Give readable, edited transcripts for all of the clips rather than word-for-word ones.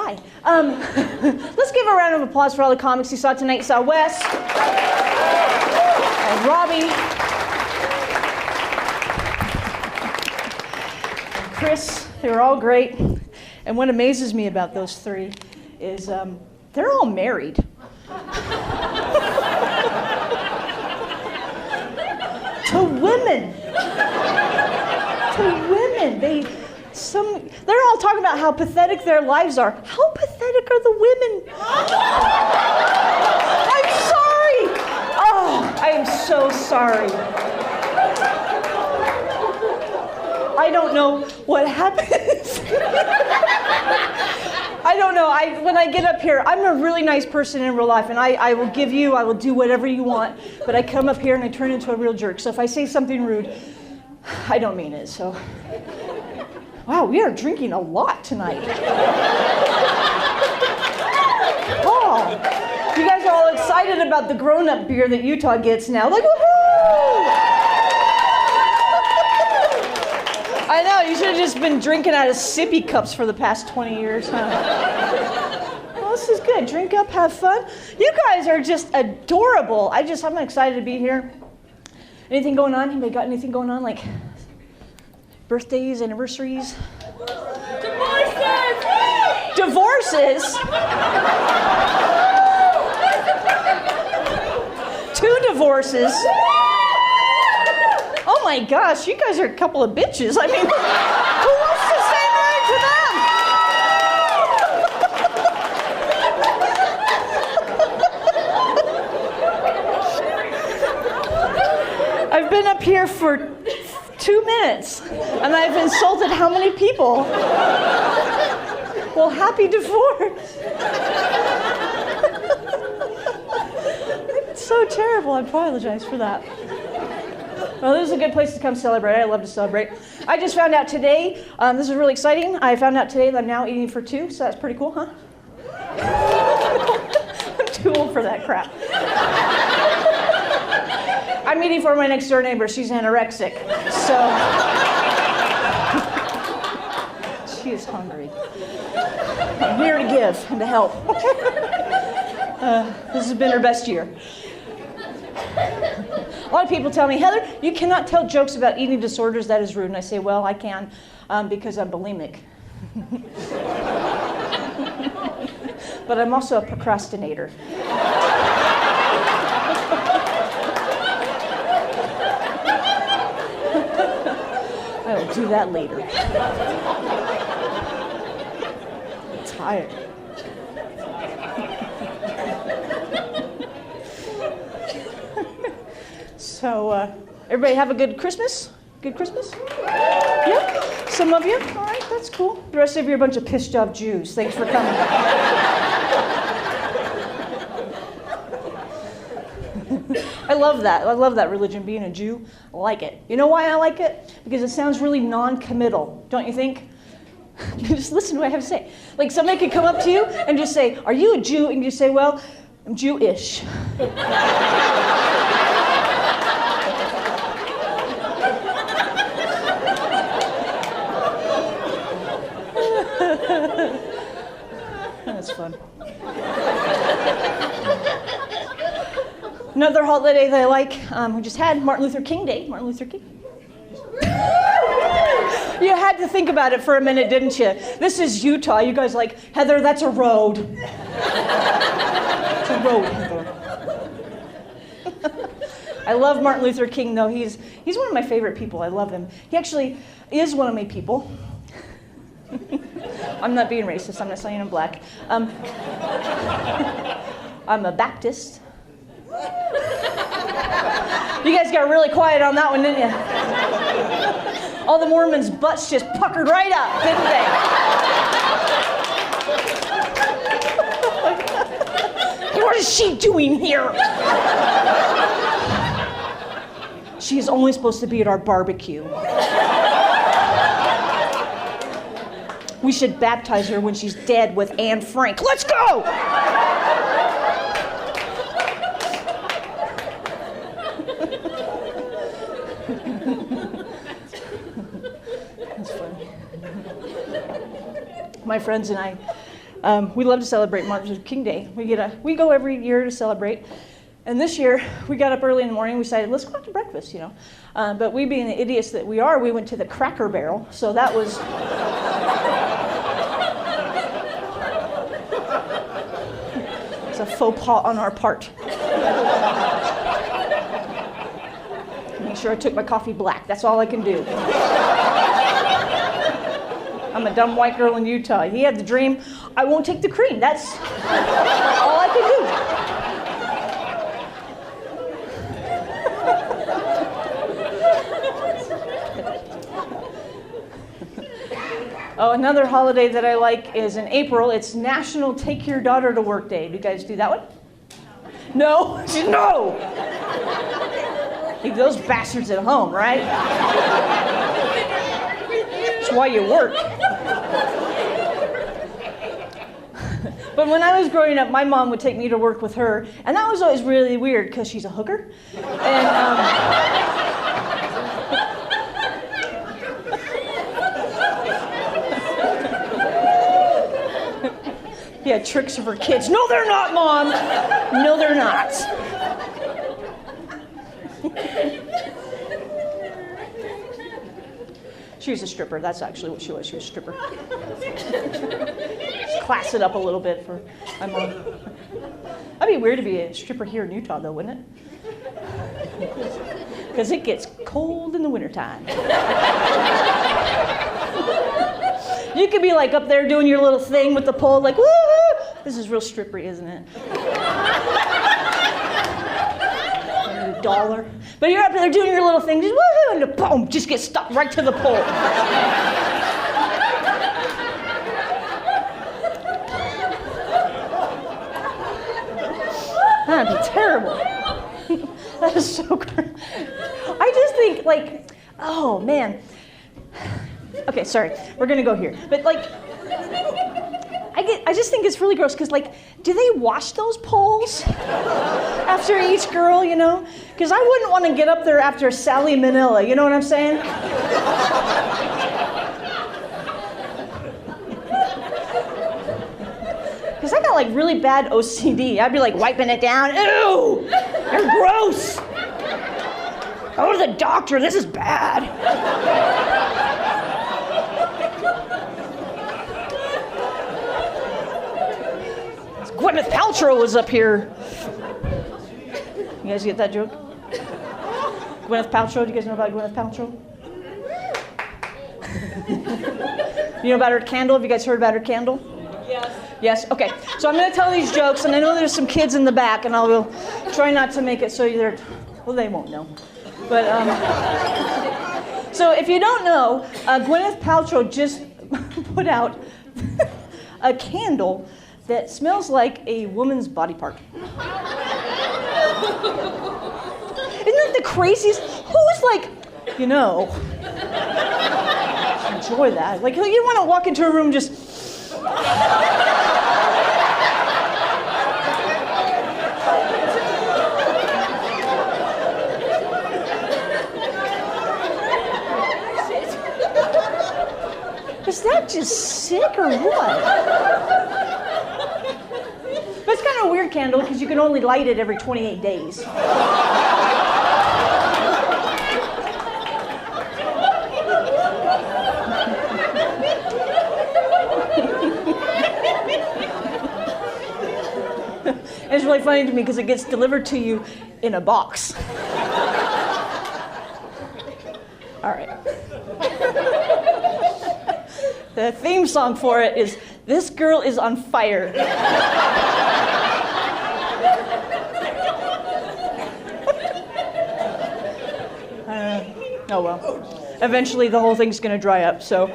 Hi. Let's give a round of applause for all the comics you saw tonight. You saw Wes, and Robbie, Chris. They were all great. And what amazes me about those three is they're all married. To women. They're all talking about how pathetic their lives are. How pathetic are the women? I'm sorry. Oh, I am so sorry. I don't know what happens. I don't know. When I get up here, I'm a really nice person in real life, and I will do whatever you want, but I come up here and I turn into a real jerk. So if I say something rude, I don't mean it, so. Wow, we are drinking a lot tonight. Oh, you guys are all excited about the grown-up beer that Utah gets now. Like, woohoo! I know, you should have just been drinking out of sippy cups for the past 20 years, huh? Well, this is good. Drink up, have fun. You guys are just adorable. I'm excited to be here. Anything going on? Anybody got anything going on? Like birthdays, anniversaries? Divorces? Two divorces? Oh my gosh, you guys are a couple of bitches. I mean, who wants to stay married to them? I've been up here for 2 minutes, and I've insulted how many people? Well, happy divorce. It's so terrible. I apologize for that. Well, this is a good place to come celebrate. I love to celebrate. I just found out today, this is really exciting. I found out today that I'm now eating for two, so that's pretty cool, huh? I'm too old for that crap. I'm eating for my next door neighbor. She's anorexic, so she is hungry. I'm here to give and to help. This has been her best year. A lot of people tell me, Heather, you cannot tell jokes about eating disorders. That is rude. And I say, well, I can because I'm bulimic. But I'm also a procrastinator. I will do that later. I'm tired. So, everybody have a good Christmas? Good Christmas? Yeah? Some of you? All right, that's cool. The rest of you are a bunch of pissed off Jews. Thanks for coming. I love that. I love that religion, being a Jew. I like it. You know why I like it? Because it sounds really non-committal, don't you think? Just listen to what I have to say. Like somebody could come up to you and just say, are you a Jew? And you say, well, I'm Jewish. That's fun. Another holiday that I like, we just had Martin Luther King Day. Martin Luther King. You had to think about it for a minute, didn't you? This is Utah. You guys like, Heather, that's a road. It's a road, Heather. I love Martin Luther King, though. He's one of my favorite people. I love him. He actually is one of my people. I'm not being racist. I'm not saying I'm black. I'm a Baptist. You guys got really quiet on that one, didn't you? All the Mormons' butts just puckered right up, didn't they? What is she doing here? She is only supposed to be at our barbecue. We should baptize her when she's dead with Anne Frank. Let's go! That's funny. My friends and I, We love to celebrate Martin Luther King Day. We go every year to celebrate. And this year, we got up early in the morning, we decided, let's go out to breakfast, you know. But we, being the idiots that we are, we went to the Cracker Barrel, so that was... It's a faux pas on our part. Make sure I took my coffee black, that's all I can do. I'm a dumb white girl in Utah. He had the dream, I won't take the cream, that's all I can do. Oh, another holiday that I like is in April. It's National Take Your Daughter to Work Day. Do you guys do that one? No? No! Leave those bastards at home, right? That's why you work. But when I was growing up, my mom would take me to work with her, and that was always really weird because she's a hooker. And, yeah, tricks for kids. No, they're not, Mom. No, they're not. She was a stripper. That's actually what she was. She was a stripper. Just class it up a little bit for my mom. That'd be weird to be a stripper here in Utah, though, wouldn't it? Because it gets cold in the wintertime. You could be like up there doing your little thing with the pole, like, woo! This is real strippery, isn't it? $1. But you're up there doing your little thing, just woohoo, and the boom, just get stuck right to the pole. That'd be terrible. That is so great. I just think, like, oh man. Okay, sorry, we're gonna go here. But like, I just think it's really gross because, like, do they wash those poles after each girl, you know? Because I wouldn't want to get up there after Sally Manila, you know what I'm saying? Because I got like really bad OCD. I'd be like wiping it down. Ew, you're gross. Go to the doctor, this is bad. Gwyneth Paltrow was up here. You guys get that joke? Gwyneth Paltrow, do you guys know about Gwyneth Paltrow? You know about her candle? Have you guys heard about her candle? Yes. Yes? Okay. So I'm going to tell these jokes, and I know there's some kids in the back, and I will try not to make it so they're, well, they won't know. But, so if you don't know, Gwyneth Paltrow just put out a candle that smells like a woman's body part. Isn't that the craziest? Who's like, you know, enjoy that. Like, you want to walk into a room just... Is that just sick or what? But it's kind of a weird candle because you can only light it every 28 days. It's really funny to me because it gets delivered to you in a box. All right. The theme song for it is "This Girl is on Fire." Oh well. Eventually the whole thing's gonna dry up, so.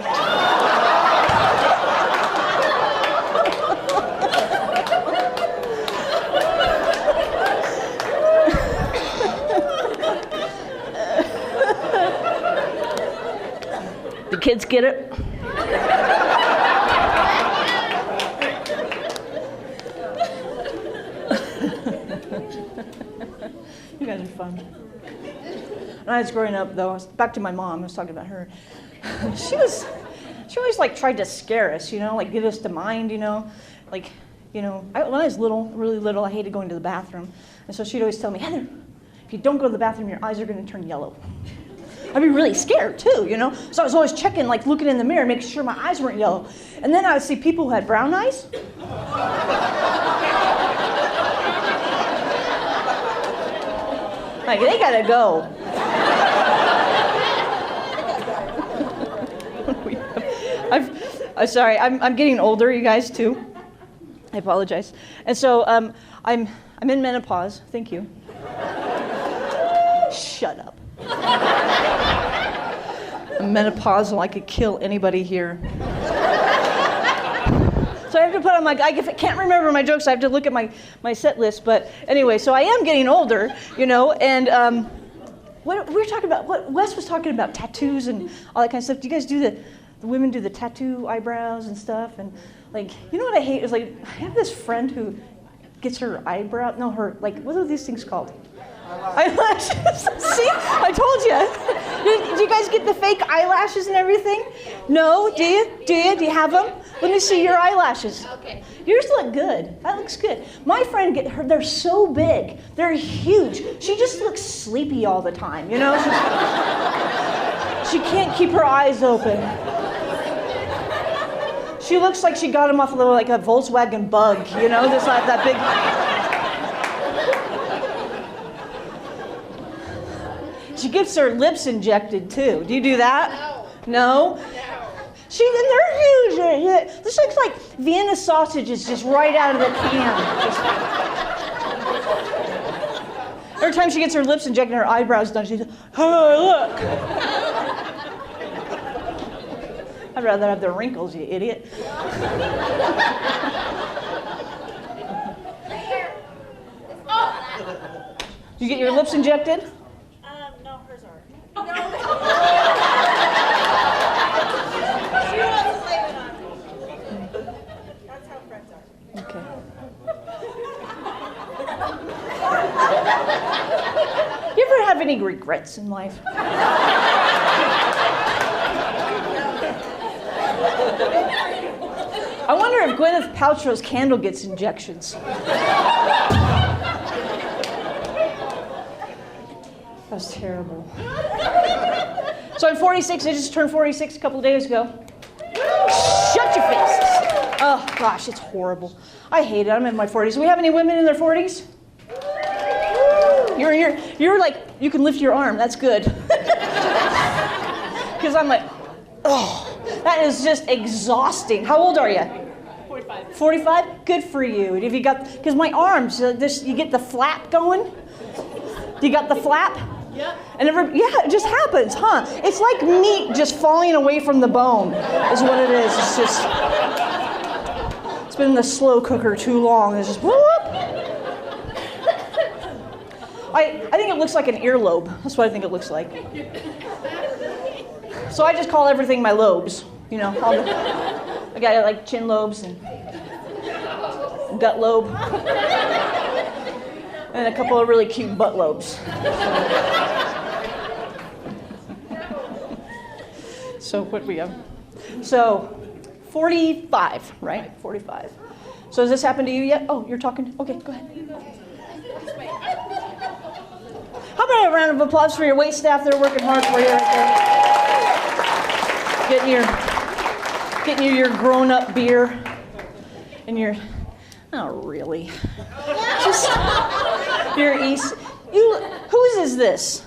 The kids get it? You guys are fun. When I was growing up, though, back to my mom, I was talking about her. She always like tried to scare us, you know, like get us to mind, you know. like, you know, when I was little, really little, I hated going to the bathroom. And so she'd always tell me, Heather, if you don't go to the bathroom, your eyes are going to turn yellow. I'd be really scared too, you know? So I was always checking, like looking in the mirror, making sure my eyes weren't yellow. And then I would see people who had brown eyes. Like, they gotta go. I'm sorry, I'm getting older, you guys too. I apologize. And so I'm in menopause. Thank you. Shut up. I'm menopausal. I could kill anybody here. So I have to put on my, I can't remember my jokes, I have to look at my set list. But anyway, so I am getting older, you know, and what we were talking about, what Wes was talking about, tattoos and all that kind of stuff. Do you guys do the women do the tattoo eyebrows and stuff? And like, you know what I hate is like, I have this friend who gets her eyebrow, no, her, like, what are these things called? Eyelashes. See, I told you. Do you guys get the fake eyelashes and everything? No? Do you? Do you have them? Let me see your eyelashes. Okay. Yours look good. That looks good. My friend they're so big. They're huge. She just looks sleepy all the time, you know? She can't keep her eyes open. She looks like she got them off of like a Volkswagen Bug, you know? This like that big. She gets her lips injected too. Do you do that? No? No? They're huge. This looks like Vienna sausages just right out of the can. Every time she gets her lips injected and her eyebrows done, she's like, oh, look. I'd rather have the wrinkles, you idiot. You get your lips injected? No, hers are. She wants to blame it on me. That's how friends are. Okay. You ever have any regrets in life? I wonder if Gwyneth Paltrow's candle gets injections. That was terrible. So I'm 46. I just turned 46 a couple of days ago. Shut your faces. Oh, gosh, it's horrible. I hate it. I'm in my 40s. Do we have any women in their 40s? You're like, you can lift your arm. That's good. Because I'm like, oh, that is just exhausting. How old are you? 45. 45? Good for you. If you got, because my arms, you get the flap going. You got the flap? Yep. And it just happens, huh? It's like meat just falling away from the bone, is what it is. It's just, it's been in the slow cooker too long. It's just, whoop. I think it looks like an earlobe. That's what I think it looks like. So I just call everything my lobes, you know. I got like chin lobes and gut lobe. And a couple of really cute butt lobes. So what do we have? So 45, right? 45. So has this happened to you yet? Oh, you're talking? Okay, go ahead. How about a round of applause for your wait staff? They're working hard for you right there. Getting you your grown-up beer and your, oh really? Just your East. Whose is this?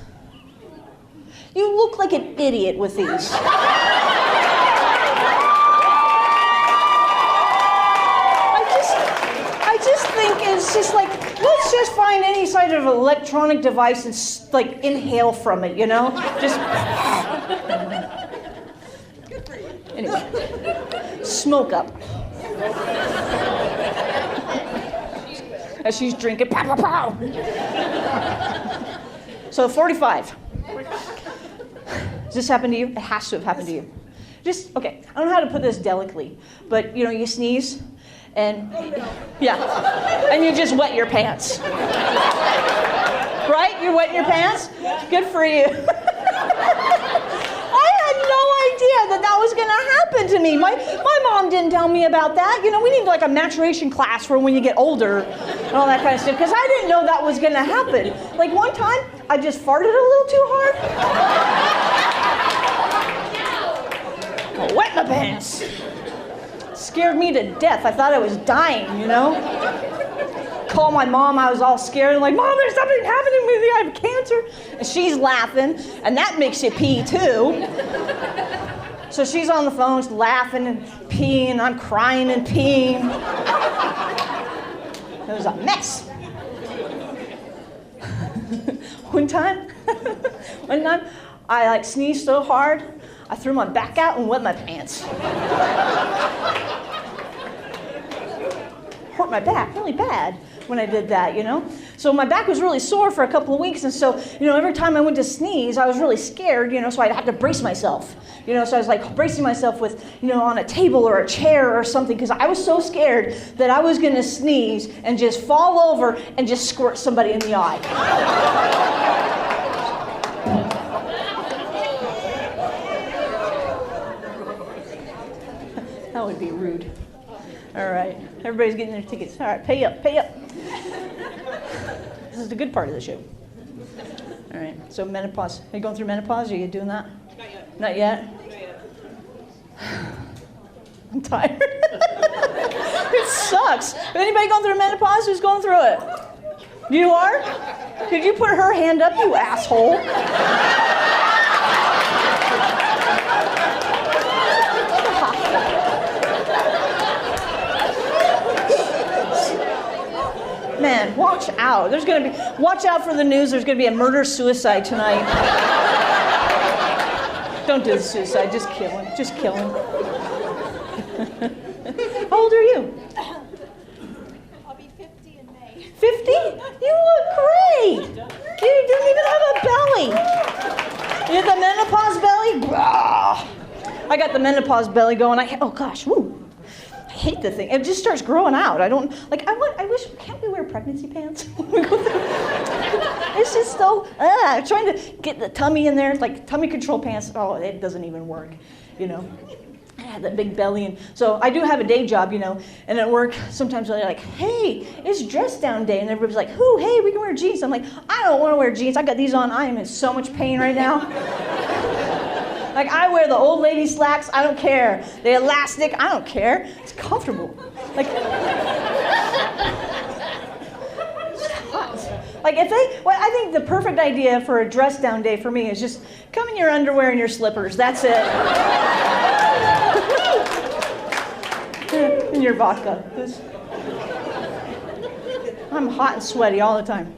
You look like an idiot with these. I just think it's just like, let's just find any sort of electronic device and like inhale from it, you know? Just. Anyway, smoke up. As she's drinking, pow, pow, pow. So 45. Does this happen to you? It has to have happened to you. Just, okay, I don't know how to put this delicately, but you know, you sneeze, and yeah, and you just wet your pants. Right? You're wetting your pants? Good for you. I had no idea that was going to happen to me. My mom didn't tell me about that. You know, we need like a maturation class for when you get older and all that kind of stuff, because I didn't know that was going to happen. Like one time, I just farted a little too hard. I wet my pants. Scared me to death. I thought I was dying, you know? Called my mom, I was all scared. I'm like, Mom, there's something happening with me, I have cancer. And she's laughing, and that makes you pee too. So she's on the phone, laughing and peeing, I'm crying and peeing. It was a mess. One time, I like sneezed so hard, I threw my back out and wet my pants. Hurt my back really bad when I did that, you know? So my back was really sore for a couple of weeks, and so, you know, every time I went to sneeze, I was really scared, you know, so I'd have to brace myself. You know, so I was like bracing myself with, you know, on a table or a chair or something, because I was so scared that I was going to sneeze and just fall over and just squirt somebody in the eye. That would be rude. All right, everybody's getting their tickets. All right, pay up, pay up. This is the good part of the show. All right, so menopause. Are you going through menopause? Are you doing that? Not yet. Not yet? I'm tired. It sucks. Anybody going through menopause? Who's going through it? You are? Did you put her hand up, you asshole? Man, watch out. Watch out for the news. There's going to be a murder-suicide tonight. Don't do the suicide. Just kill him. Just kill him. How old are you? I'll be 50 in May. 50? You look great. You didn't even have a belly. You had the menopause belly? I got the menopause belly going. Oh, gosh. Woo. I hate the thing. It just starts growing out. I wish, can't we wear pregnancy pants? It's just so, trying to get the tummy in there, like tummy control pants. Oh, it doesn't even work, you know. I had that big belly, and so I do have a day job, you know, and at work, sometimes they're like, hey, it's dress down day, and everybody's like, who, hey, we can wear jeans. I'm like, I don't want to wear jeans. I got these on. I am in so much pain right now. Like, I wear the old lady slacks, I don't care. The elastic, I don't care. It's comfortable. Like I think the perfect idea for a dress down day for me is just come in your underwear and your slippers. That's it. And your vodka. I'm hot and sweaty all the time.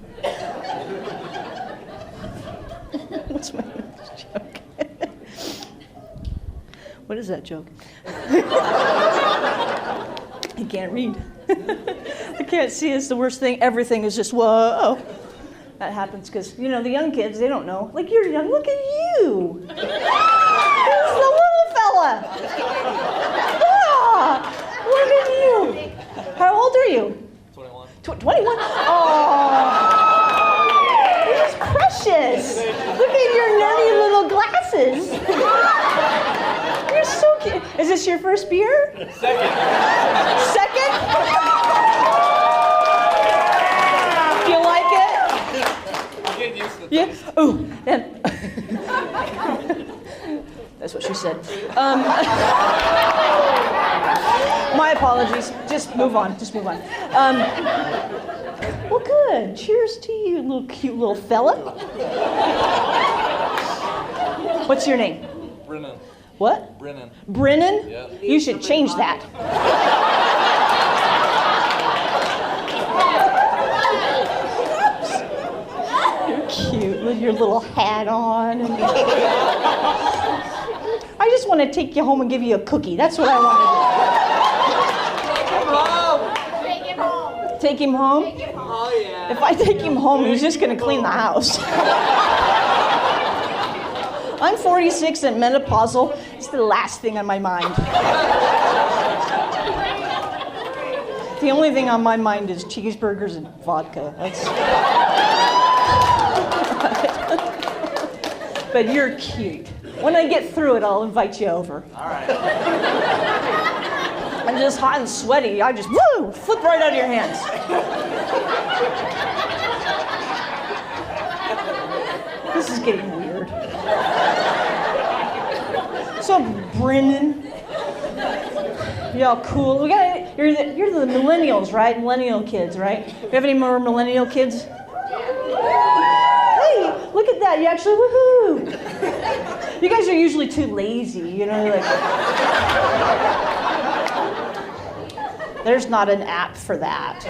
What's my joke? What is that joke? I can't read. I can't see. It's the worst thing. Everything is just, whoa. That happens because, you know, the young kids, they don't know. Like, you're young. Look at you. This is the little fella. Ah, look at you. How old are you? 21. 21? Oh, this is precious. Look at your nerdy little glasses. You're so cute. Is this your first beer? Second? Do you like it? I'm getting used to Yeah? Ooh, yeah. That's what she said. My apologies. Just move on. Well, good. Cheers to you, little cute little fella. What's your name? Brennan. What? Brennan. Brennan? Yeah. You should change that. You're cute with your little hat on. I just want to take you home and give you a cookie. That's what I want to do. Take him home. Take him home? Take him home. Oh, yeah. If I take him home, he's just going to clean the house. I'm 46 and menopausal. It's the last thing on my mind. The only thing on my mind is cheeseburgers and vodka. But you're cute. When I get through it, I'll invite you over. All right. I'm just hot and sweaty. I just, woo, flip right out of your hands. This is getting weird. So, Brendan, y'all cool. You're the millennials, right? Millennial kids, right? Do you have any more millennial kids? Hey, look at that. You actually, woohoo. You guys are usually too lazy, you know, like. There's not an app for that.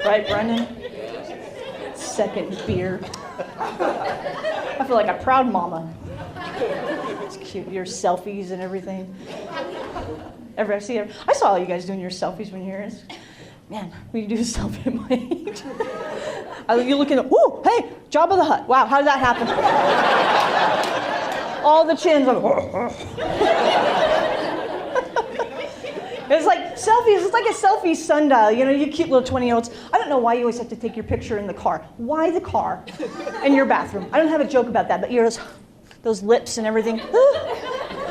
Right, Brendan? Second beer. I feel like a proud mama. It's cute, your selfies and everything. I saw all you guys doing your selfies when you're here. Man, we do a selfie at my age. You look at, whoo, hey, Jabba the Hutt. Wow, how did that happen? All the chins. It's like selfies, it's like a selfie sundial. You know, you cute little 20-year-olds. I don't know why you always have to take your picture in the car. Why the car? In your bathroom. I don't have a joke about that, but you're those lips and everything.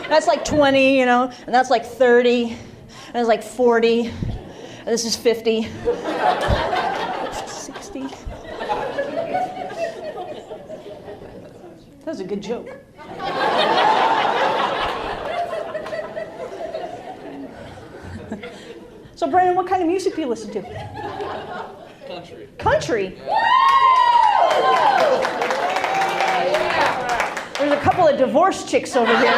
That's like 20, you know, and that's like 30, and it's like 40, and this is 50. 60. That was a good joke. So, Brandon, what kind of music do you listen to? Country. Country? There's a couple of divorced chicks over here.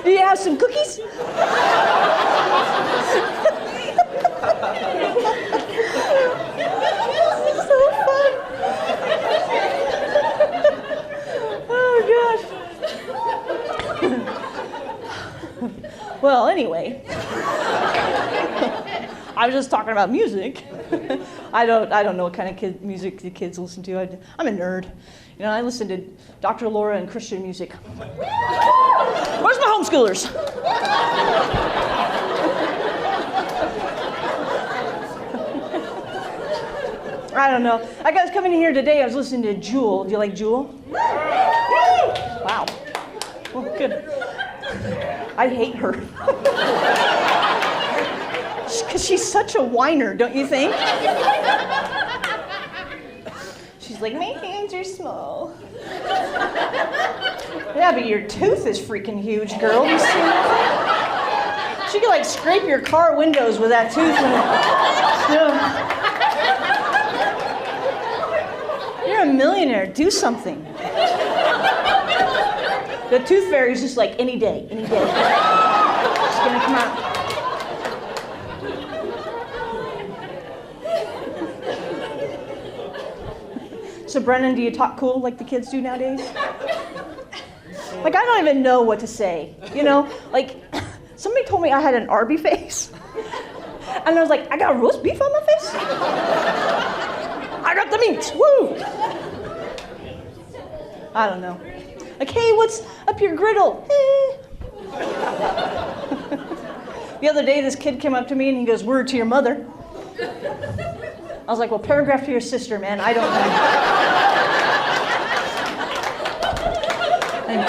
Do you have some cookies? Well, anyway, I was just talking about music. I don't know what kind of music the kids listen to. I'm a nerd. You know, I listen to Dr. Laura and Christian music. Where's my homeschoolers? I don't know. I was coming in here today. I was listening to Jewel. Do you like Jewel? Wow. Well, good. I hate her. Because she's such a whiner, don't you think? She's like, my hands are small. Yeah, but your tooth is freaking huge, girl. You see that? She could like scrape your car windows with that tooth. You're a millionaire. Do something. The tooth fairy's just like, any day. She's gonna come out. So Brennan, do you talk cool like the kids do nowadays? Like, I don't even know what to say, you know? Like, somebody told me I had an Arby face. And I was like, I got roast beef on my face? I got the meat, woo! I don't know. Like, hey, what's up your griddle? The other day, this kid came up to me and he goes, word to your mother. I was like, well, paragraph to your sister, man. I don't know. I'm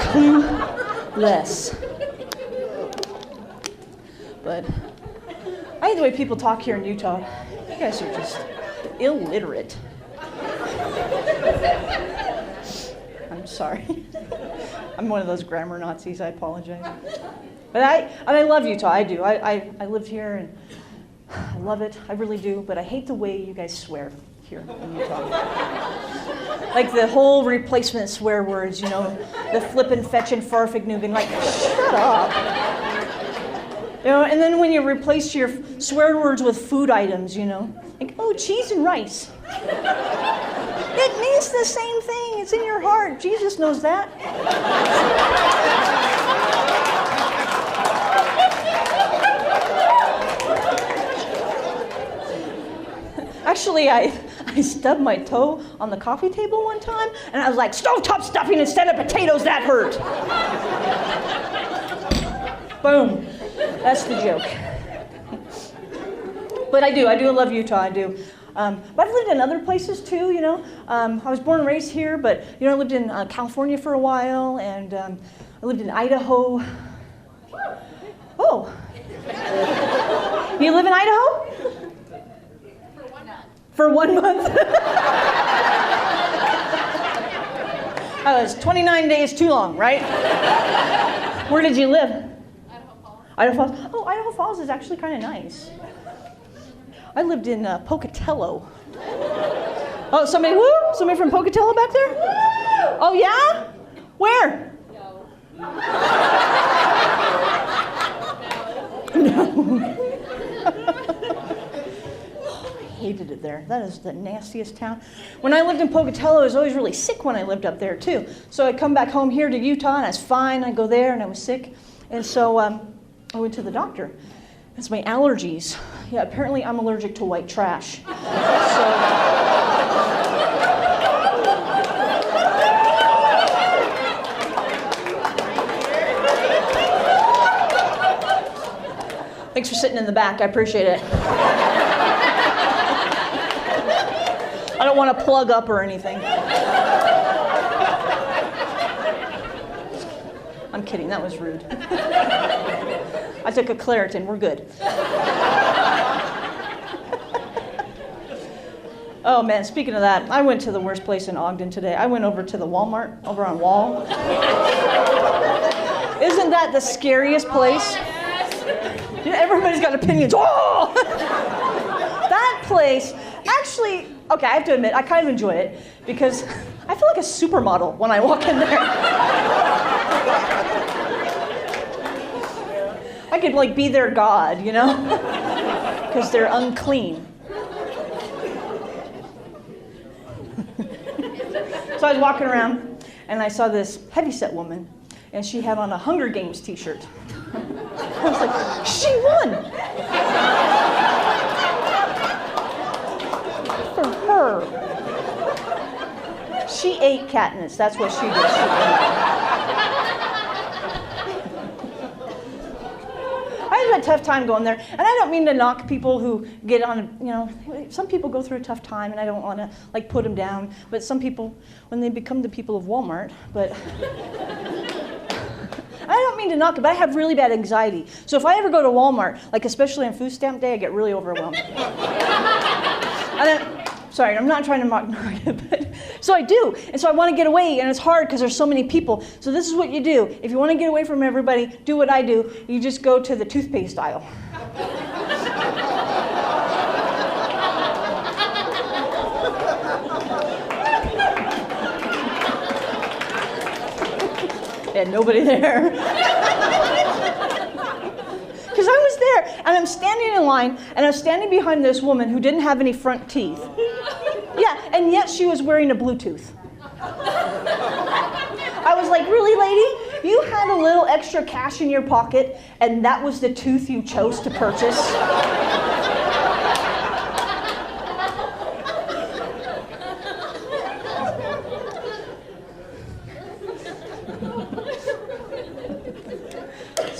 clueless. But I hate the way people talk here in Utah. You guys are just illiterate. I'm sorry. I'm one of those grammar Nazis. I apologize. But I love Utah. I do. I lived here and I love it. I really do. But I hate the way you guys swear here in Utah. Like the whole replacement swear words, you know, the flippin', fetchin', farfignugan. Like, shut up. You know, and then when you replace your swear words with food items, you know, like, oh, cheese and rice. It means the same thing. It's in your heart. Jesus knows that. Actually, I stubbed my toe on the coffee table one time, and I was like, stovetop stuffing instead of potatoes, that hurt. Boom. That's the joke. But I do love Utah, I do. But I've lived in other places too, you know. I was born and raised here, but, you know, I lived in California for a while, and I lived in Idaho. Oh. You live in Idaho? For 1 month. That was 29 days too long, right? Where did you live? Idaho Falls. Idaho Falls. Oh, Idaho Falls is actually kind of nice. I lived in Pocatello. Oh, somebody from Pocatello back there? Oh, yeah? Where? No. I hated it there. That is the nastiest town. When I lived in Pocatello, I was always really sick when I lived up there, too. So I'd come back home here to Utah, and I was fine. I'd go there, and I was sick. And so I went to the doctor. It's my allergies. Yeah, apparently I'm allergic to white trash. Thanks for sitting in the back. I appreciate it. I don't want to plug up or anything. I'm kidding. That was rude. I took a Claritin. We're good. Oh, man. Speaking of that, I went to the worst place in Ogden today. I went over to the Walmart over on Wall. Isn't that the scariest place? Everybody's got opinions. Oh! That place, actually, okay, I have to admit, I kind of enjoy it because I feel like a supermodel when I walk in there. I could, like, be their god, you know? Because they're unclean. So I was walking around, and I saw this heavyset woman, and she had on a Hunger Games t-shirt. I was like, she won! For her. She ate Katniss. That's what she did. I had a tough time going there. And I don't mean to knock people who get on, you know, some people go through a tough time, and I don't want to, like, put them down. But some people, when they become the people of Walmart, but... I don't mean to knock it, but I have really bad anxiety. So if I ever go to Walmart, like especially on food stamp day, I get really overwhelmed. And then, sorry, I'm not trying to mock it, but so I do. And so I want to get away, and it's hard because there's so many people. So this is what you do. If you want to get away from everybody, do what I do. You just go to the toothpaste aisle. And nobody there. Because I was there, and I'm standing in line, and I'm standing behind this woman who didn't have any front teeth. Yeah, and yet she was wearing a Bluetooth. I was like, really, lady? You had a little extra cash in your pocket, and that was the tooth you chose to purchase?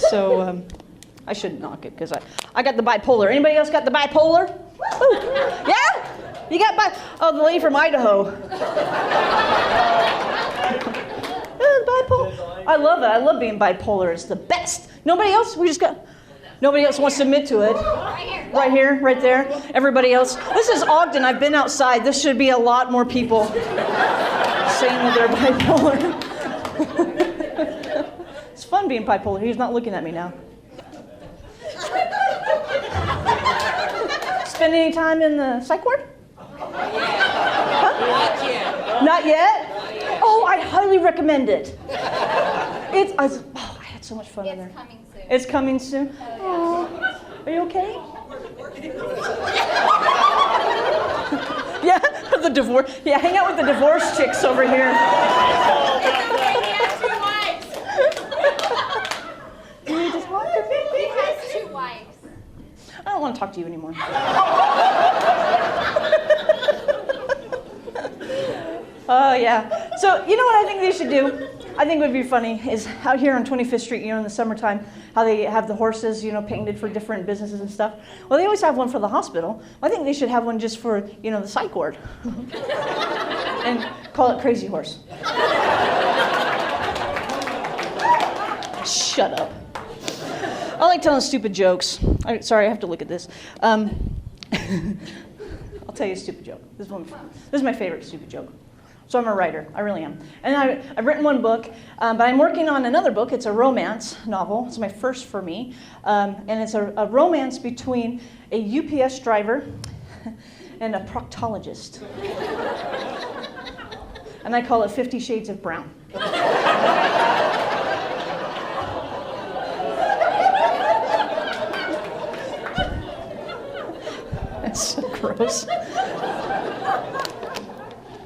So I shouldn't knock it because I got the bipolar. Anybody else got the bipolar? Ooh. Yeah? You got oh, the lady from Idaho. Bipolar. I love it. I love being bipolar. It's the best. Nobody else? Nobody else wants to admit to it. Right here, right there. Everybody else. This is Ogden. I've been outside. This should be a lot more people saying that they're bipolar. It's fun being bipolar. He's not looking at me now. Spend any time in the psych ward? Huh? Not yet. Oh, I highly recommend it. I had so much fun in there. It's coming soon. It's coming soon. Oh, are you okay? Yeah, the divorce. Yeah, hang out with the divorce chicks over here. You need to talk to me? He has 2 wives. I don't want to talk to you anymore. Oh, yeah. So, you know what I think they should do? I think would be funny is out here on 25th Street, in the summertime, how they have the horses, painted for different businesses and stuff. Well, they always have one for the hospital. I think they should have one just for, the psych ward. And call it Crazy Horse. Shut up. I like telling stupid jokes. Sorry, I have to look at this. I'll tell you a stupid joke. This is my favorite stupid joke. So I'm a writer. I really am. And I've written one book, but I'm working on another book. It's a romance novel. It's my first for me. And it's a romance between a UPS driver and a proctologist. And I call it 50 Shades of Brown. That's so gross.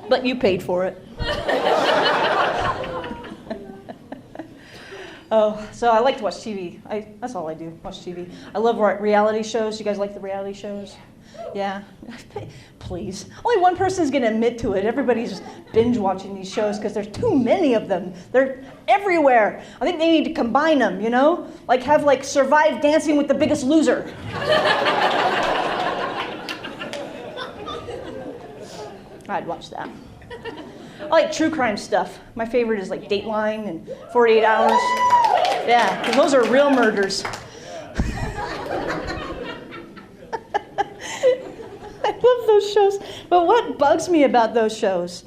But you paid for it. Oh, so I like to watch TV. That's all I do, watch TV. I love reality shows. You guys like the reality shows? Yeah. Please. Only one person's going to admit to it. Everybody's binge watching these shows because there's too many of them. They're everywhere. I think they need to combine them, Like have Survive Dancing with the Biggest Loser. I'd watch that. I like true crime stuff. My favorite is Dateline and 48 Hours. Yeah, because those are real murders. I love those shows. But what bugs me about those shows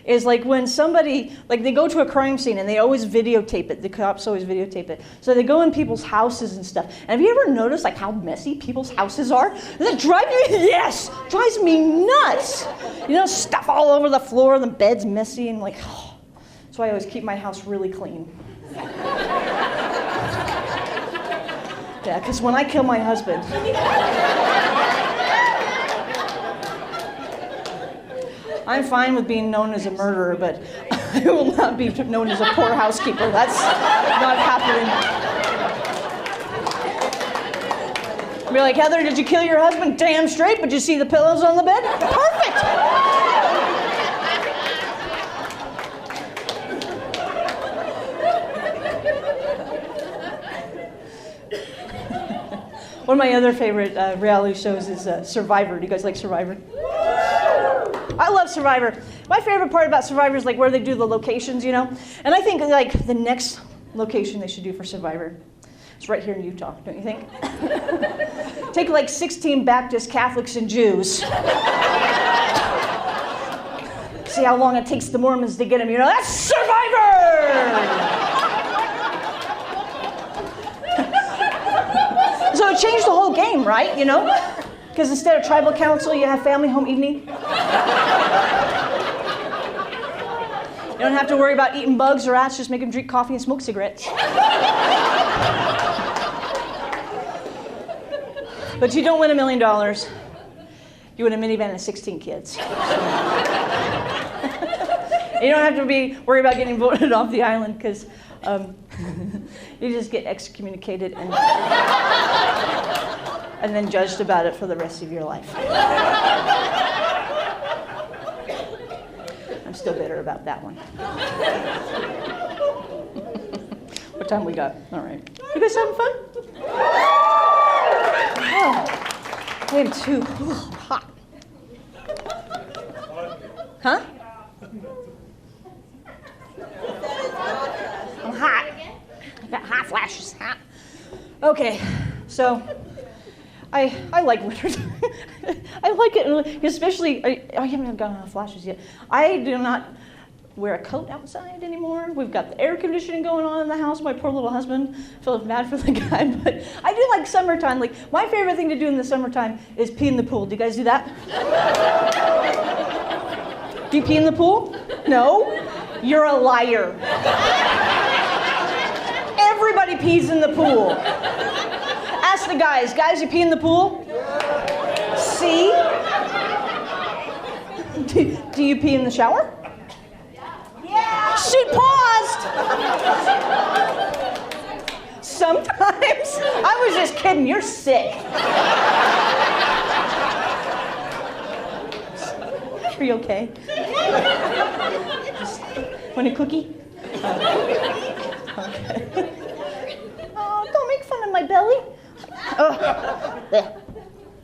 is when somebody, they go to a crime scene and they always videotape it. The cops always videotape it. So they go in people's houses and stuff. And have you ever noticed how messy people's houses are? Does that drive you? Yes! Drives me nuts! Stuff all over the floor, the bed's messy, and oh. That's why I always keep my house really clean. Yeah, because when I kill my husband, I'm fine with being known as a murderer, but I will not be known as a poor housekeeper. That's not happening. Be like, Heather, did you kill your husband? Damn straight, but you see the pillows on the bed? Perfect! One of my other favorite reality shows is Survivor. Do you guys like Survivor? I love Survivor. My favorite part about Survivor is where they do the locations, And I think the next location they should do for Survivor is right here in Utah, don't you think? Take 16 Baptist Catholics and Jews. See how long it takes the Mormons to get them, That's Survivor! So it changed the whole game, right? Because instead of tribal council, you have family home evening. You don't have to worry about eating bugs or rats, just make them drink coffee and smoke cigarettes. But you don't win $1 million. You win a minivan and 16 kids. You don't have to worry about getting voted off the island because you just get excommunicated and then judged about it for the rest of your life. I'm still bitter about that one. What time we got? All right. You guys having fun? Oh, I am too hot. Huh? I'm hot. I got hot flashes. Hot. Okay, so I like winter time. I like it, especially, I haven't gotten enough flashes yet. I do not wear a coat outside anymore. We've got the air conditioning going on in the house. My poor little husband. I feel bad for the guy, but I do like summertime. My favorite thing to do in the summertime is pee in the pool. Do you guys do that? Do you pee in the pool? No? You're a liar. Everybody pees in the pool. Ask the guys. Guys, you pee in the pool? See? Do you pee in the shower? Yeah. She paused. Sometimes. I was just kidding. You're sick. Are you okay? Want a cookie? Okay. Oh, don't make fun of my belly. Oh. There.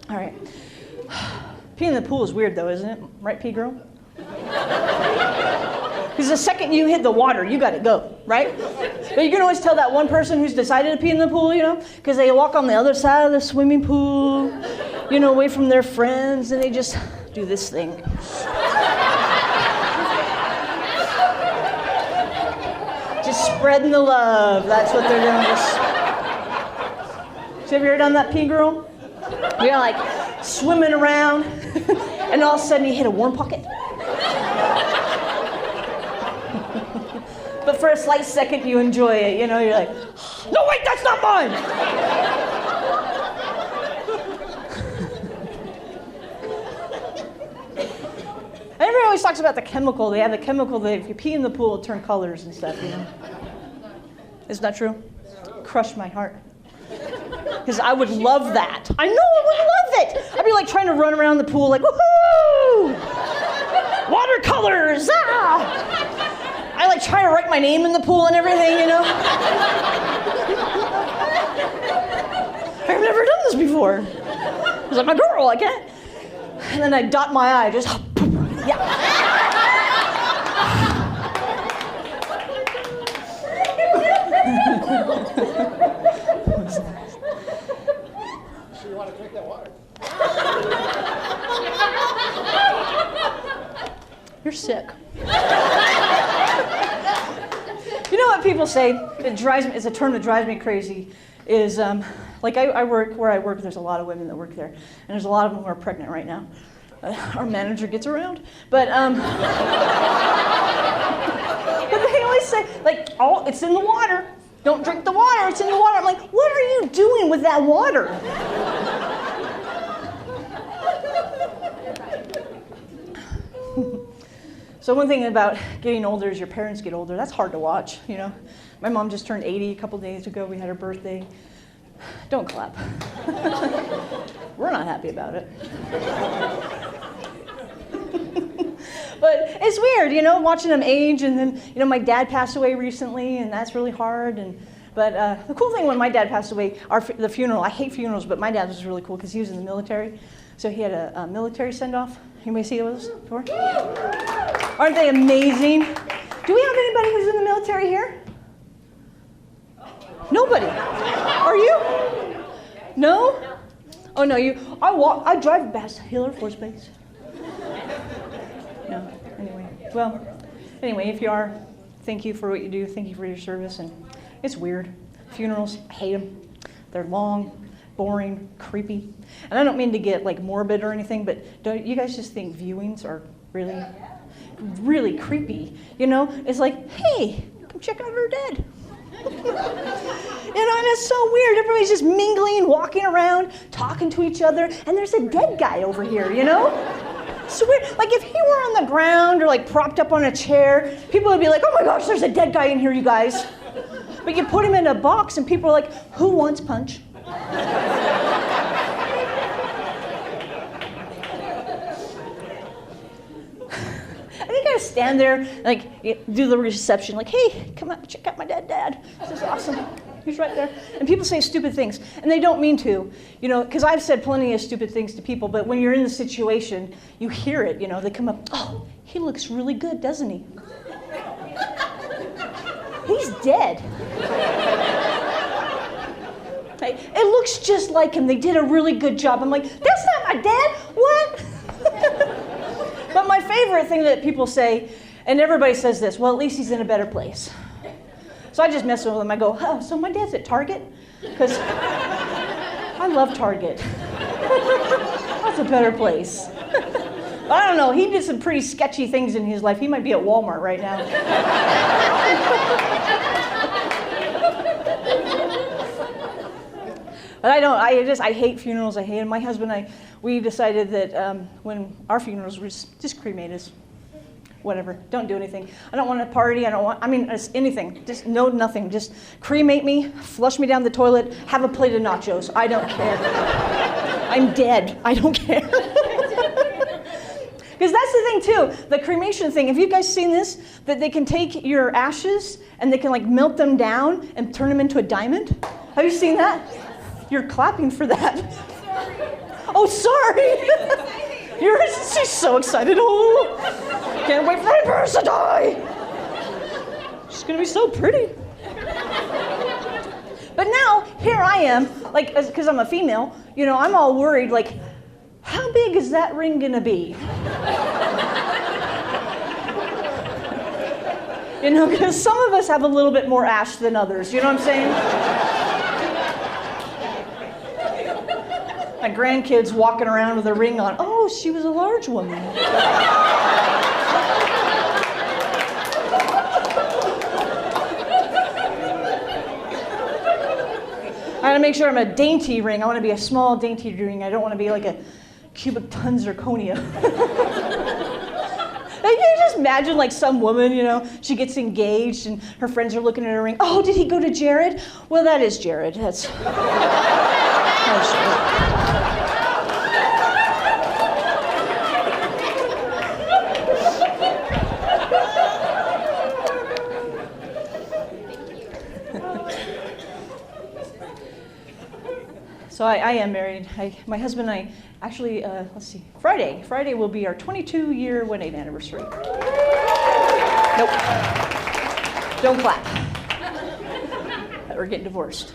All right. Peeing in the pool is weird though, isn't it? Right, pee girl? Because the second you hit the water, you got to go, right? But you can always tell that one person who's decided to pee in the pool, you know, because they walk on the other side of the swimming pool, you know, away from their friends, and they just do this thing. Just spreading the love. That's what they're doing. So have you ever done that, pee girl? You're like swimming around, and all of a sudden you hit a warm pocket. But for a slight second, you enjoy it. You know, you're like, no, wait, that's not mine. Everybody always talks about the chemical. They have the chemical that if you pee in the pool, it'll turn colors and stuff, you know. Isn't that true? Crushed my heart. Because I would love that. I know I would love it. I'd be like trying to run around the pool like, woohoo! Watercolors! Ah! I like try to write my name in the pool and everything, you know? I've never done this before. I was like, my girl, I can't. And then I dot my I, just, yeah. Sure you want to drink that water? You're sick. You know what people say? It drives me. It's a term that drives me crazy. Is like I work where I work. There's a lot of women that work there, and there's a lot of them who are pregnant right now. Our manager gets around, but but they always say like, "Oh, it's in the water. Don't drink the water. It's in the water." I'm like, "What are you doing with that water?" So one thing about getting older is your parents get older. That's hard to watch, you know. My mom just turned 80 a couple days ago. We had her birthday. Don't clap. We're not happy about it. But it's weird, you know, watching them age. And then, you know, my dad passed away recently, and that's really hard. But the cool thing when my dad passed away, the funeral, I hate funerals, but my dad was really cool because he was in the military. So he had a military send-off. Anybody see those before? Aren't they amazing? Do we have anybody who's in the military here? Nobody. Are you? No? Oh no, you. I drive past Hill Air Force Base. No. Anyway, if you are, thank you for what you do. Thank you for your service. And it's weird. Funerals, I hate them. They're long, boring, creepy. And I don't mean to get like morbid or anything, but don't you guys just think viewings are really, really creepy? You know, it's like, hey, come check out her dead. You know, and it's so weird. Everybody's just mingling, walking around, talking to each other, and there's a dead guy over here, you know? It's weird. Like if he were on the ground or like propped up on a chair, people would be like, oh my gosh, there's a dead guy in here, you guys. But you put him in a box and people are like, who wants punch? And you gotta stand there, like, do the reception, like, hey, come out, check out my dad. This is awesome. He's right there. And people say stupid things, and they don't mean to, you know, because I've said plenty of stupid things to people, but when you're in the situation, you hear it, you know, they come up, oh, he looks really good, doesn't he? He's dead. It looks just like him. They did a really good job. I'm like, that's not my dad. What? But my favorite thing that people say, and everybody says this, well, at least he's in a better place. So I just mess with them. I go, oh, so my dad's at Target? Because I love Target. That's a better place. I don't know. He did some pretty sketchy things in his life. He might be at Walmart right now. But I hate funerals. I hate them. My husband and we decided that when our funerals were just cremate us. Whatever. Don't do anything. I don't want a party. Anything. Just nothing. Just cremate me, flush me down the toilet, have a plate of nachos. I don't care. I'm dead. I don't care. Because that's the thing too, the cremation thing. Have you guys seen this? That they can take your ashes and they can like melt them down and turn them into a diamond? Have you seen that? You're clapping for that. Oh, sorry. She's so excited. Oh, can't wait for my parents to die. She's gonna be so pretty. But now, here I am, like, because I'm a female, you know, I'm all worried, like, how big is that ring gonna be? You know, because some of us have a little bit more ash than others, you know what I'm saying? My grandkids walking around with a ring on. Oh, she was a large woman. I want to make sure I'm a dainty ring. I want to be a small, dainty ring. I don't want to be like a cubic ton zirconia. Like, you just imagine like some woman, you know, she gets engaged and her friends are looking at her ring. Oh, did he go to Jared? Well, that is Jared. That's Jared. So I am married. My husband and I actually, let's see, Friday will be our 22-year wedding anniversary. Nope. Don't clap. We're getting divorced.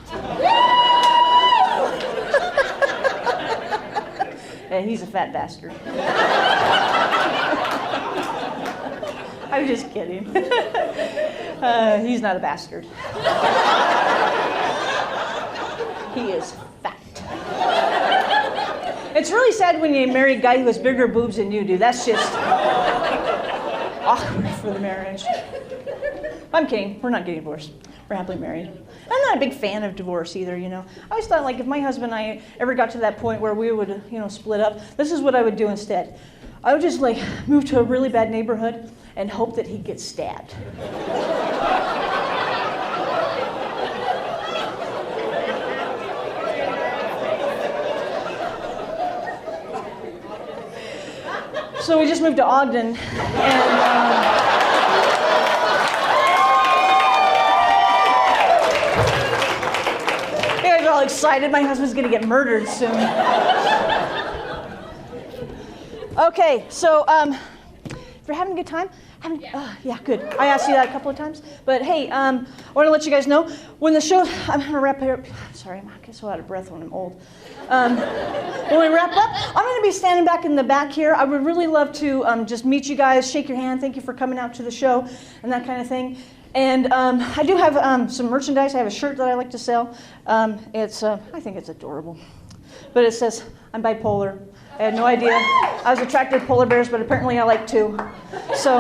And he's a fat bastard. I'm just kidding. He's not a bastard. He is fat. It's really sad when you marry a guy who has bigger boobs than you do. That's just awkward for the marriage. I'm kidding. We're not getting divorced. We're happily married. I'm not a big fan of divorce either, you know. I always thought, like, if my husband and I ever got to that point where we would, you know, split up, this is what I would do instead. I would just, like, move to a really bad neighborhood and hope that he'd get stabbed. So we just moved to Ogden, and you guys are all excited. My husband's gonna get murdered soon. Okay, so if you're having a good time, yeah, good. I asked you that a couple of times, but hey, I want to let you guys know when the show. I'm gonna wrap here. Sorry, I get so out of breath when I'm old. When we wrap up, I'm going to be standing back in the back here. I would really love to just meet you guys, shake your hand, thank you for coming out to the show, and that kind of thing. And I do have some merchandise. I have a shirt that I like to sell. I think it's adorable. But it says, I'm bipolar. I had no idea. I was attracted to polar bears, but apparently I like two. So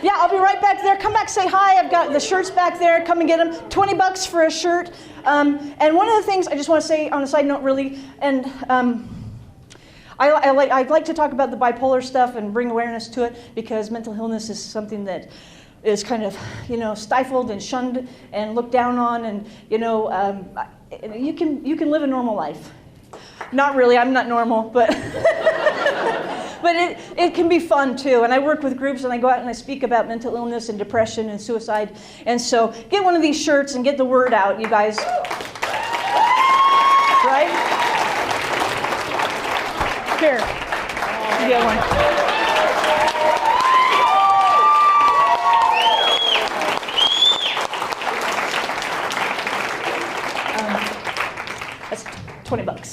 yeah, I'll be right back there. Come back, say hi. I've got the shirts back there. Come and get them. $20 for a shirt. And one of the things I just want to say on a side note, really, and I'd like to talk about the bipolar stuff and bring awareness to it because mental illness is something that is kind of, you know, stifled and shunned and looked down on, and you know, you can live a normal life. Not really. I'm not normal, but. But it can be fun too, and I work with groups and I go out and I speak about mental illness and depression and suicide, and so get one of these shirts and get the word out, you guys. Right? Here, you get one. That's $20.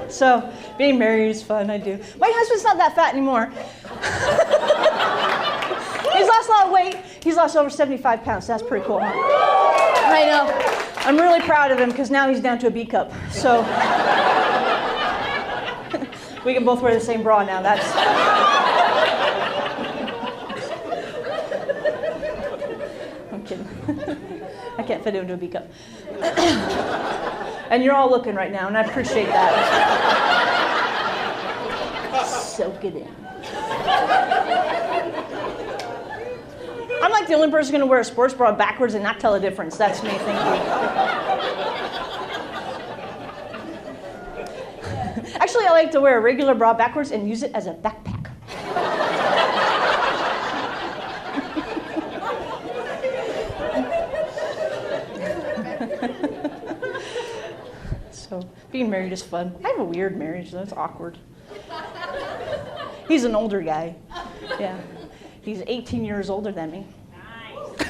So being married is fun, I do. My husband's not that fat anymore. He's lost a lot of weight. He's lost over 75 pounds. That's pretty cool, huh? I know. I'm really proud of him because now he's down to a B cup. So we can both wear the same bra now. That's. I'm kidding. I can't fit him into a B cup. And you're all looking right now, and I appreciate that. soak it in. I'm like the only person going to wear a sports bra backwards and not tell a difference. That's me, thank you. Actually, I like to wear a regular bra backwards and use it as a backpack. So, being married is fun. I have a weird marriage, though. It's awkward. He's an older guy. Yeah. He's 18 years older than me. Nice.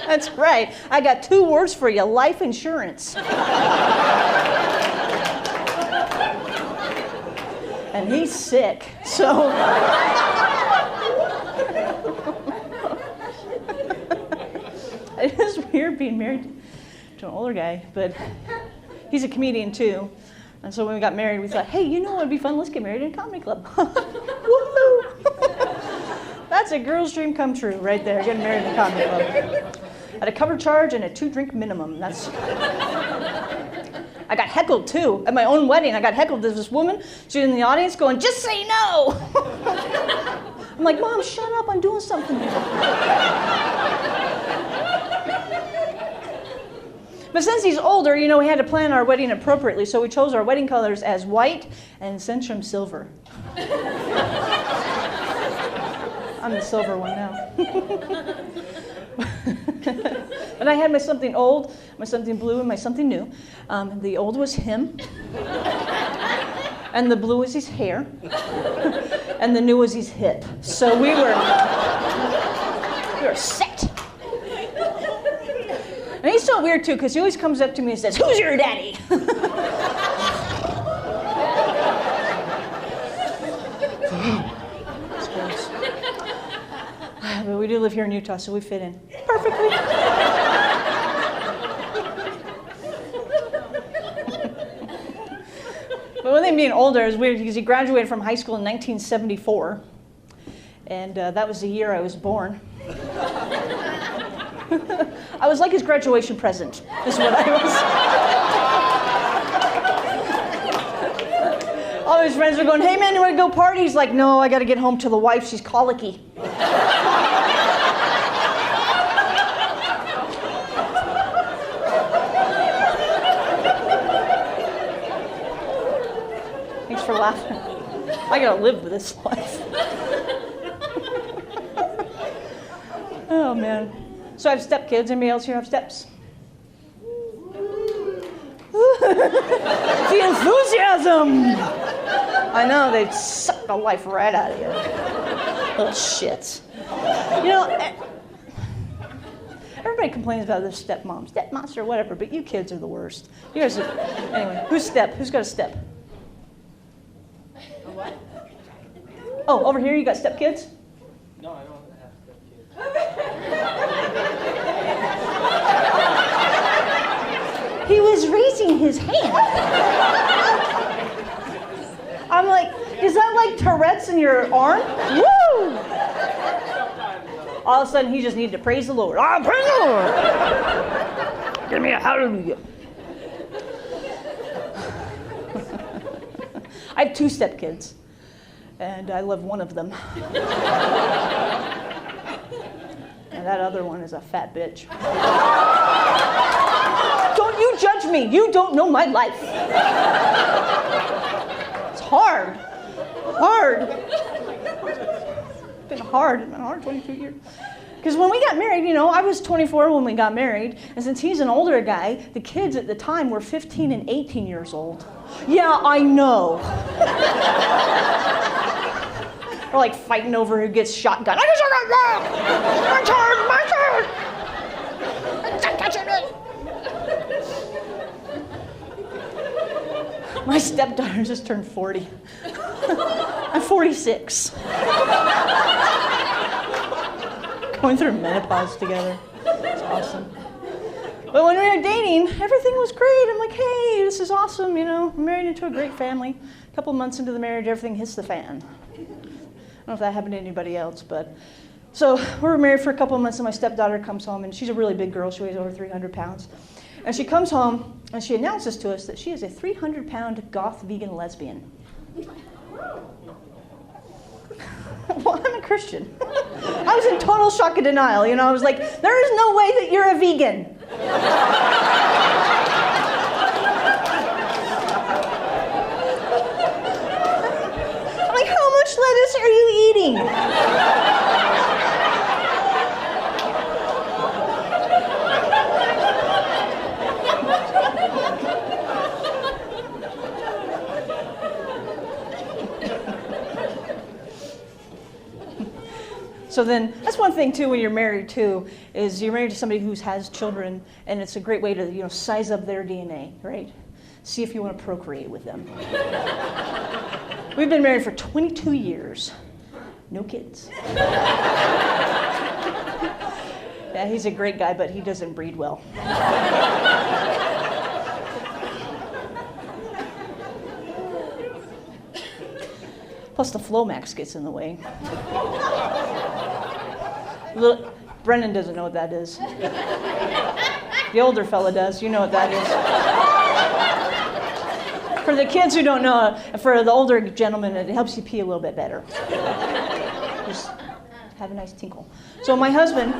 That's right. I got 2 words for you: life insurance. And he's sick, so. It is weird being married to an older guy, but he's a comedian too. And so when we got married, we thought, hey, you know what would be fun? Let's get married in a comedy club. Woohoo! That's a girl's dream come true right there, getting married in a comedy club. At a cover charge and a 2-drink minimum. I got heckled too. At my own wedding, I got heckled. There's this woman, she was in the audience going, just say no! I'm like, Mom, shut up, I'm doing something here. But since he's older, you know, we had to plan our wedding appropriately, so we chose our wedding colors as white and Centrum silver. I'm the silver one now. But I had my something old, my something blue, and my something new. The old was him, and the blue was his hair, and the new was his hip. So we were set. And he's so weird, too, because he always comes up to me and says, who's your daddy? But we do live here in Utah, so we fit in perfectly. But one thing being older is weird because he graduated from high school in 1974. And that was the year I was born. I was like his graduation present, is what I was. All his friends are going, hey man, you want to go party? He's like, no, I got to get home to the wife. She's colicky. Thanks for laughing. I got to live with this life. Oh, man. So I have stepkids. Anybody else here have steps? The enthusiasm! I know, they suck the life right out of you. Little shits. You know, everybody complains about their stepmoms, stepmoms or whatever, but you kids are the worst. You guys are, anyway, who's step? Who's got a step? A what? Oh, over here you got stepkids? No, I don't have stepkids. He was raising his hand. I'm like, is that like Tourette's in your arm? Woo! All of a sudden, he just needed to praise the Lord. Ah, praise the Lord! Give me a hallelujah. I have 2 stepkids, and I love one of them. And that other one is a fat bitch. Don't you judge me. You don't know my life. It's hard. It's been hard 22 years. Because when we got married, you know, I was 24 when we got married. And since he's an older guy, the kids at the time were 15 and 18 years old. Yeah, I know. We're like fighting over who gets shotgun. I just got my turn! Stop touching me! My stepdaughter just turned 40. I'm 46. Going through menopause together. It's awesome. But when we were dating, everything was great. I'm like, hey, this is awesome, you know. I'm married into a great family. A couple months into the marriage, everything hits the fan. I don't know if that happened to anybody else, but... So we were married for a couple of months, and my stepdaughter comes home, and she's a really big girl. She weighs over 300 pounds. And she comes home, And she announces to us that she is a 300-pound goth vegan lesbian. Well, I'm a Christian. I was in total shock and denial. You know, I was like, there is no way that you're a vegan. I'm like, how much lettuce are you eating? So then, that's one thing too when you're married too, is you're married to somebody who has children, and it's a great way to, you know, size up their DNA, right? See if you want to procreate with them. We've been married for 22 years. No kids. Yeah, he's a great guy, but he doesn't breed well. Plus the Flomax gets in the way. Brendan doesn't know what that is. The older fella does. You know what that is. For the kids who don't know, for the older gentleman, it helps you pee a little bit better. Just have a nice tinkle. So my husband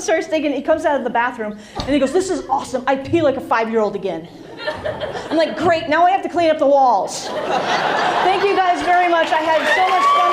starts thinking, he comes out of the bathroom, and he goes, this is awesome. I pee like a 5-year-old again. I'm like, great, now I have to clean up the walls. Thank you guys very much. I had so much fun.